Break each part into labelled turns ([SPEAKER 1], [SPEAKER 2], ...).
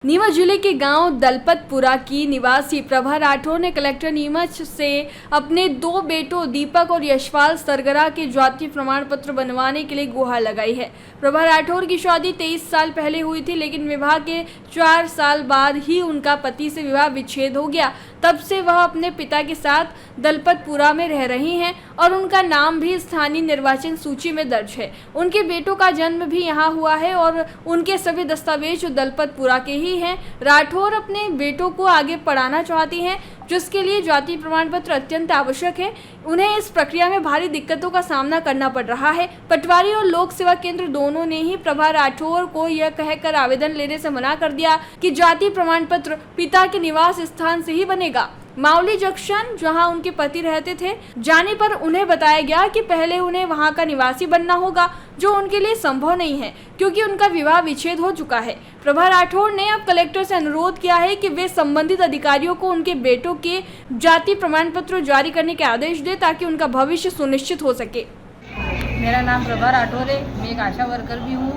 [SPEAKER 1] नीमच जिले के गांव दलपतपुरा की निवासी प्रभा राठौर ने कलेक्टर नीमच से अपने 2 बेटों दीपक और यशपाल सरगरा के जाति प्रमाण पत्र बनवाने के लिए गुहार लगाई है। प्रभा राठौर की शादी 23 साल पहले हुई थी, लेकिन विवाह के 4 साल बाद ही उनका पति से विवाह विच्छेद हो गया। तब से वह अपने पिता के साथ दलपतपुरा में रह रही हैं और उनका नाम भी स्थानीय निर्वाचन सूची में दर्ज है। उनके बेटों का जन्म भी यहाँ हुआ है और उनके सभी दस्तावेज दलपतपुरा के ही हैं। राठौर अपने बेटों को आगे पढ़ाना चाहती हैं, जिसके लिए जाति प्रमाण पत्र अत्यंत आवश्यक है। उन्हें इस प्रक्रिया में भारी दिक्कतों का सामना करना पड़ रहा है। पटवारी और लोक सेवा केंद्र दोनों ने ही प्रभा राठौर को यह कहकर आवेदन लेने से मना कर दिया कि जाति प्रमाण पत्र पिता के निवास स्थान से ही बनेगा। माउली जंक्शन, जहां उनके पति रहते थे, जाने पर उन्हें बताया गया कि पहले उन्हें वहां का निवासी बनना होगा, जो उनके लिए संभव नहीं है क्योंकि उनका विवाह विच्छेद हो चुका है। प्रभा राठौर ने अब कलेक्टर से अनुरोध किया है कि वे संबंधित अधिकारियों को उनके बेटों के जाति प्रमाण पत्र जारी करने के आदेश दे ताकि उनका भविष्य सुनिश्चित हो सके।
[SPEAKER 2] मेरा नाम प्रभा राठौर है, मैं एक आशा वर्कर भी हूँ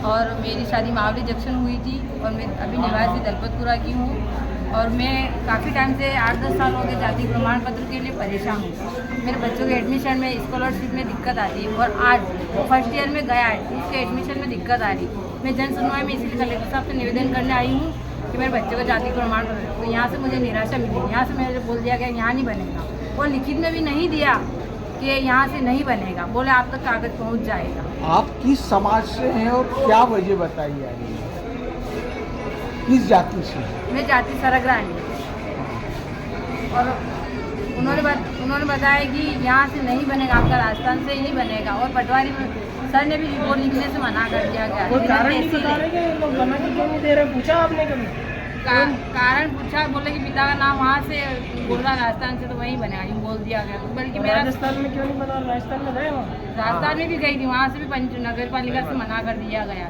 [SPEAKER 2] और मेरी शादी मावली जंक्शन हुई थी और मैं अभी निवासी दलपतपुरा की हूँ और मैं काफ़ी टाइम से 8-10 साल हो गए जाति प्रमाण पत्र के लिए परेशान हूँ। मेरे बच्चों के एडमिशन में स्कॉलरशिप में दिक्कत आती है और आज वो फर्स्ट ईयर में गया है, उसके एडमिशन में दिक्कत आ रही। मैं जन सुनवाई में इसलिए कलेक्टर साहब से निवेदन करने आई हूँ कि मेरे बच्चे को जाति प्रमाण पत्र, तो यहाँ से मुझे निराशा मिली। यहाँ से मुझे बोल दिया गया यहाँ नहीं बनेगा और लिखित में भी नहीं दिया कि यहाँ से नहीं बनेगा, बोले आप तक कागज़ पहुँच जाएगा।
[SPEAKER 3] आप किस समाज से हैं और क्या वजह बताइए आगे? किस जाति से?
[SPEAKER 2] मैं जाति सरगरानी और उन्होंने बताया कि यहाँ से नहीं बनेगा, आपका राजस्थान से ही नहीं बनेगा और पटवारी सर ने भी रिपोर्ट लिखने से मना कर दिया गया।
[SPEAKER 3] पूछा आपने कभी?
[SPEAKER 2] कारण पूछा, बोले कि पिता का नाम वहाँ से बोल रहा राजस्थान से तो वहीं बनेगा, यूँ बोल दिया गया। बल्कि मेरा
[SPEAKER 3] राजस्थान में क्यों नहीं बना? राजस्थान में गए?
[SPEAKER 2] राजस्थान में भी गई थी, वहाँ से भी नगर पालिका से मना कर दिया गया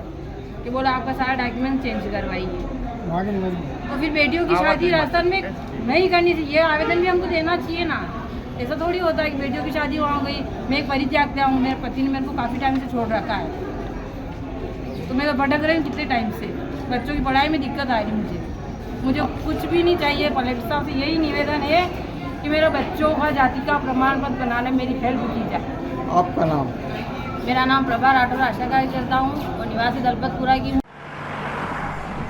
[SPEAKER 2] कि बोला आपका सारा डॉक्यूमेंट चेंज करवाइए। तो फिर बेटियों की शादी राजस्थान में नहीं करनी चाहिए, आवेदन भी हमको देना चाहिए ना। ऐसा थोड़ी होता है कि बेटियों की शादी वहाँ गई। मैं एक परित्यागता हूँ, मेरे पति ने मेरे को काफ़ी टाइम से छोड़ रखा है, तो मैं तो भटक रही हूँ कितने टाइम से। बच्चों की पढ़ाई में दिक्कत आ रही मुझे कुछ भी नहीं चाहिए। कलेक्टर साहब से यही निवेदन है कि मेरे बच्चों का जाति का प्रमाण पत्र बनाने में मेरी हेल्प की जाए।
[SPEAKER 3] आपका नाम?
[SPEAKER 2] मेरा नाम प्रभा राठौर, आशा कार्यकर्ता हूँ और निवासी दलपतपुरा की हूँ।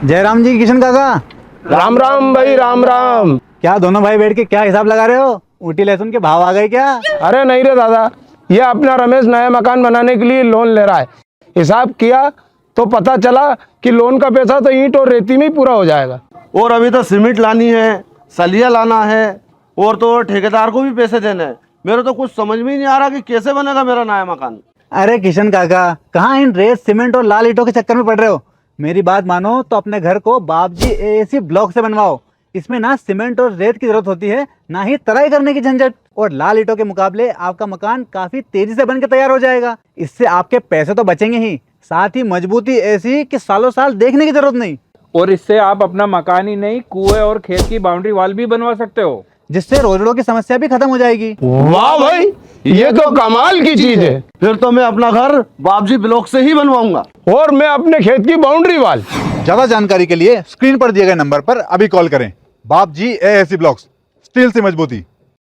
[SPEAKER 4] जयराम जी, किशन काका,
[SPEAKER 5] राम राम भाई, राम राम।
[SPEAKER 4] क्या दोनों भाई बैठ के क्या हिसाब लगा रहे हो? ऊटी लहसुन के भाव आ गए क्या?
[SPEAKER 5] अरे नहीं रे दादा, ये अपना रमेश नया मकान बनाने के लिए लोन ले रहा है। हिसाब किया तो पता चला कि लोन का पैसा तो ईंट और रेती में ही पूरा हो जाएगा।
[SPEAKER 6] और अभी तो सीमेंट लानी है, सलिया लाना है और तो ठेकेदार को भी पैसे देने हैं। मेरे तो कुछ समझ में ही नहीं आ रहा कि कैसे बनेगा मेरा नया मकान।
[SPEAKER 4] अरे किशन काका, कहाँ इन रेत सीमेंट और लाल ईंटों के चक्कर में पड़ रहे हो? मेरी बात मानो तो अपने घर को बाबजी एएसी ब्लॉक से बनवाओ। इसमें ना सीमेंट और रेत की जरूरत होती है, ना ही तराई करने की झंझट। और लाल ईंटों के मुकाबले आपका मकान काफी तेजी से बनकर तैयार हो जाएगा। इससे आपके पैसे तो बचेंगे ही, साथ ही मजबूती ऐसी कि सालों साल देखने की जरूरत नहीं।
[SPEAKER 7] और इससे आप अपना मकान ही नहीं, कुएं और खेत की बाउंड्री वॉल भी बनवा सकते हो,
[SPEAKER 4] जिससे रोजड़ों की समस्या भी खत्म हो जाएगी।
[SPEAKER 5] वाह भाई, ये तो कमाल की चीज है।
[SPEAKER 6] फिर तो मैं अपना घर बाबजी ब्लॉक से ही बनवाऊंगा
[SPEAKER 5] और मैं अपने खेत की बाउंड्री वाल।
[SPEAKER 4] ज्यादा जानकारी के लिए स्क्रीन पर दिए गए नंबर पर अभी कॉल करें। बाबजी एएसी ब्लॉक्स, स्टील से मजबूती।